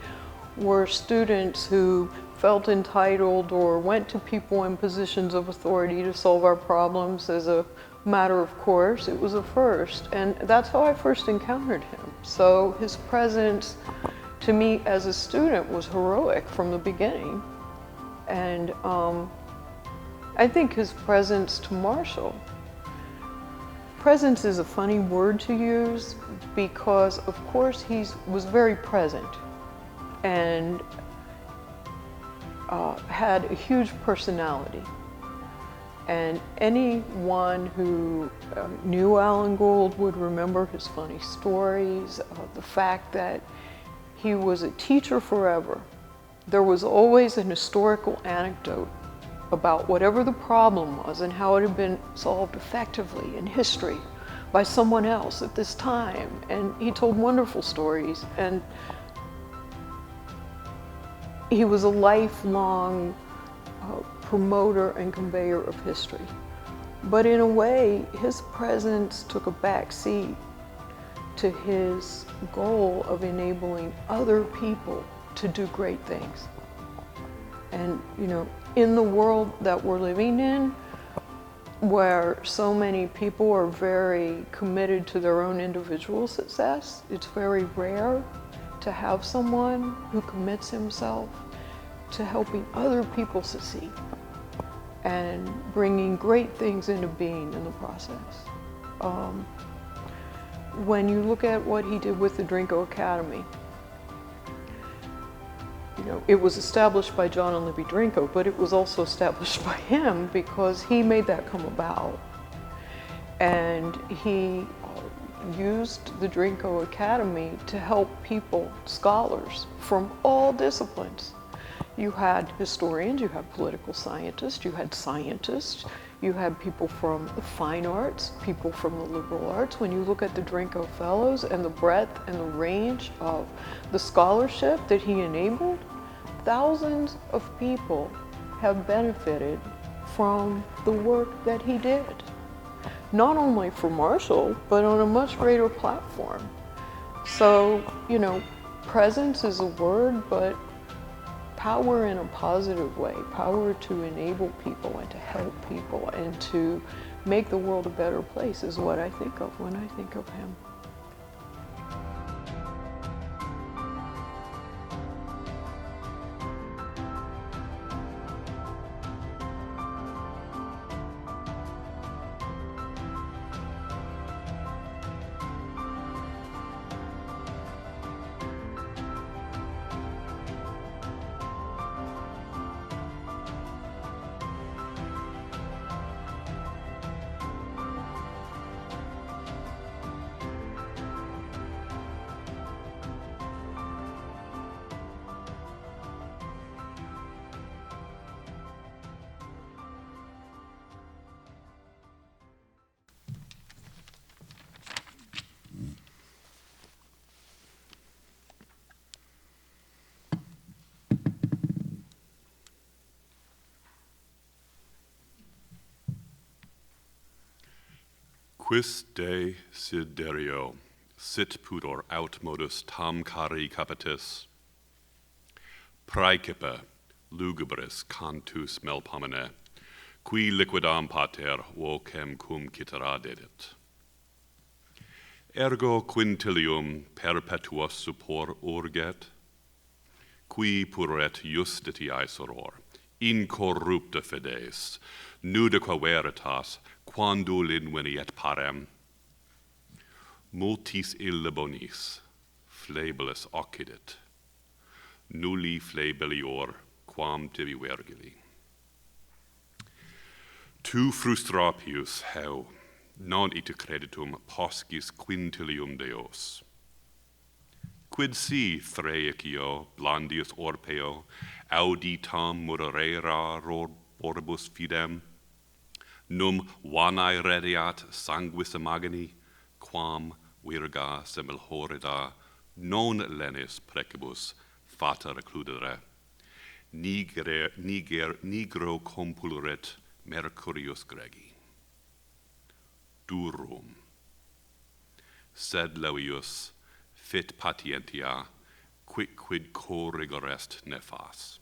were students who felt entitled or went to people in positions of authority to solve our problems as a matter of course. It was a first, and that's how I first encountered him. So his presence to me as a student was heroic from the beginning. And I think his presence to Marshall, presence is a funny word to use because of course he was very present and had a huge personality. And anyone who knew Alan Gould would remember his funny stories, the fact that he was a teacher forever. There was always an historical anecdote about whatever the problem was and how it had been solved effectively in history by someone else at this time. And he told wonderful stories, and he was a lifelong promoter and conveyor of history. But in a way, his presence took a back seat to his goal of enabling other people to do great things. And you know, in the world that we're living in, where so many people are very committed to their own individual success, it's very rare to have someone who commits himself to helping other people succeed and bringing great things into being in the process. when you look at what he did with the Drinko Academy, you know, it was established by John and Libby Drinko, but it was also established by him because he made that come about. And he used the Drinko Academy to help people, scholars from all disciplines. You had historians, you had political scientists, you had scientists, you had people from the fine arts, people from the liberal arts. When you look at the Drinko Fellows and the breadth and the range of the scholarship that he enabled, thousands of people have benefited from the work that he did. Not only for Marshall, but on a much greater platform. So, you know, presence is a word, but power in a positive way, power to enable people and to help people and to make the world a better place is what I think of when I think of him.
Quis de siderio sit pudor aut modus tam cari capitis, praecipe lugubris cantus melpomene, qui liquidam pater vocem cum citera dedit. Ergo quintilium perpetuus suppor urget, qui puret justitiae soror, incorrupta fides, nudaque veritas, quando linveniet parem, multis ille bonis, flebilis occidit, nulli flebilior, quam tibi vergili. Tu frustrapius heu, non ite creditum poscis quintilium Deos. Quid si Thracio, blandius Orpeo, auditam moderera orbus fidem, num vanae rediat sanguis imagini, quam virga semel horrida non lenis precibus fata recludere, nigro compuluret mercurius gregi. Durum, sed levius fit patientia, quid corrigor est nefas.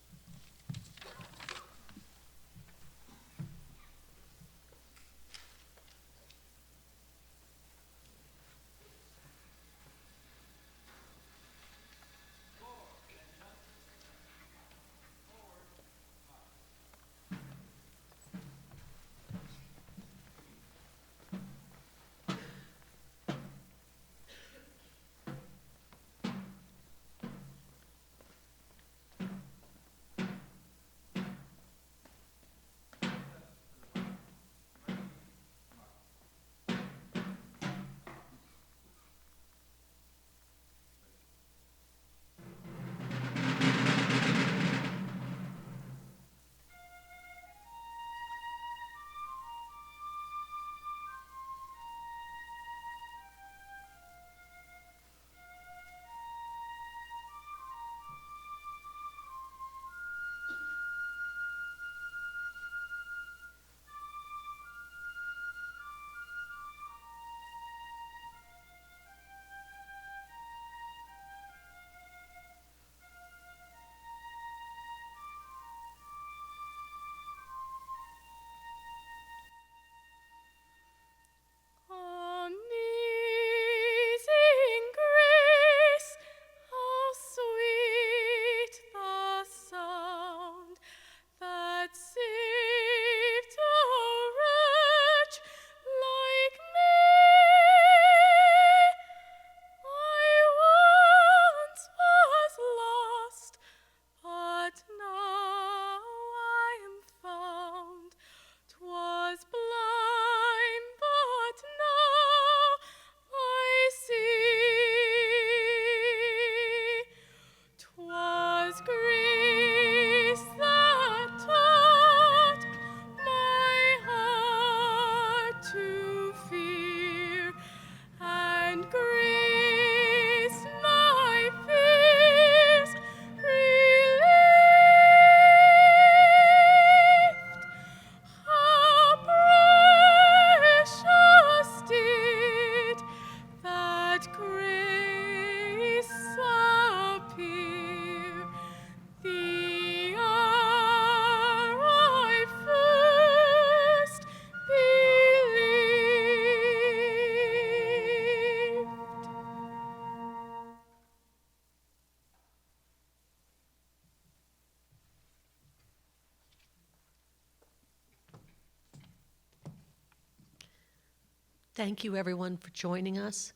Thank you, everyone, for joining us.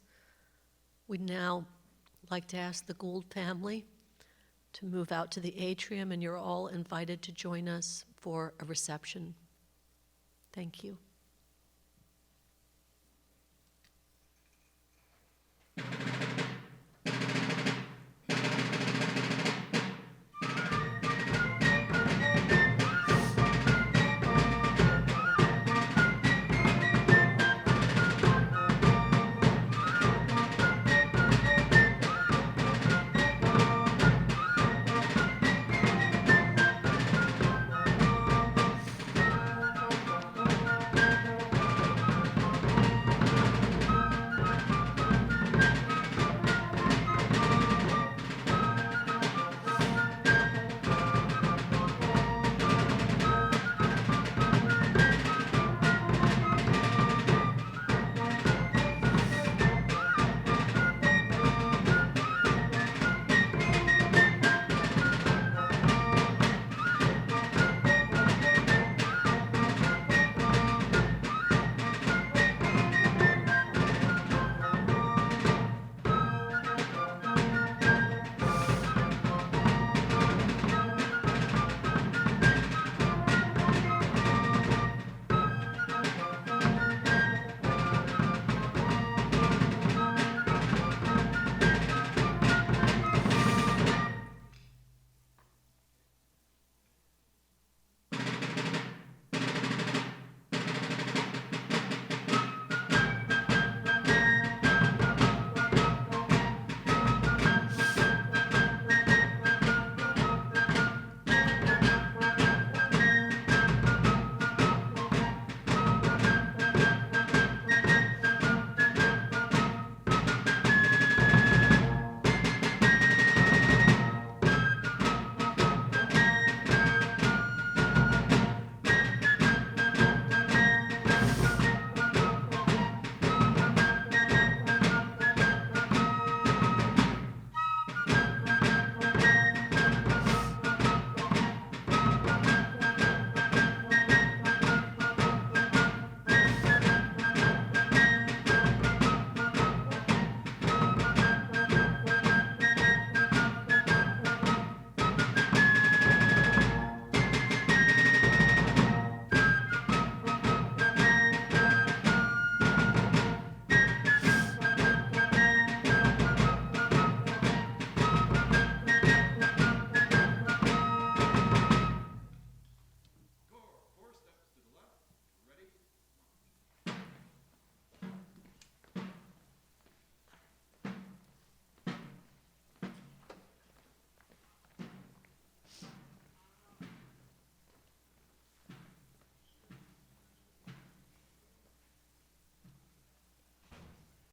We'd now like to ask the Gould family to move out to the atrium, and you're all invited to join us for a reception. Thank you.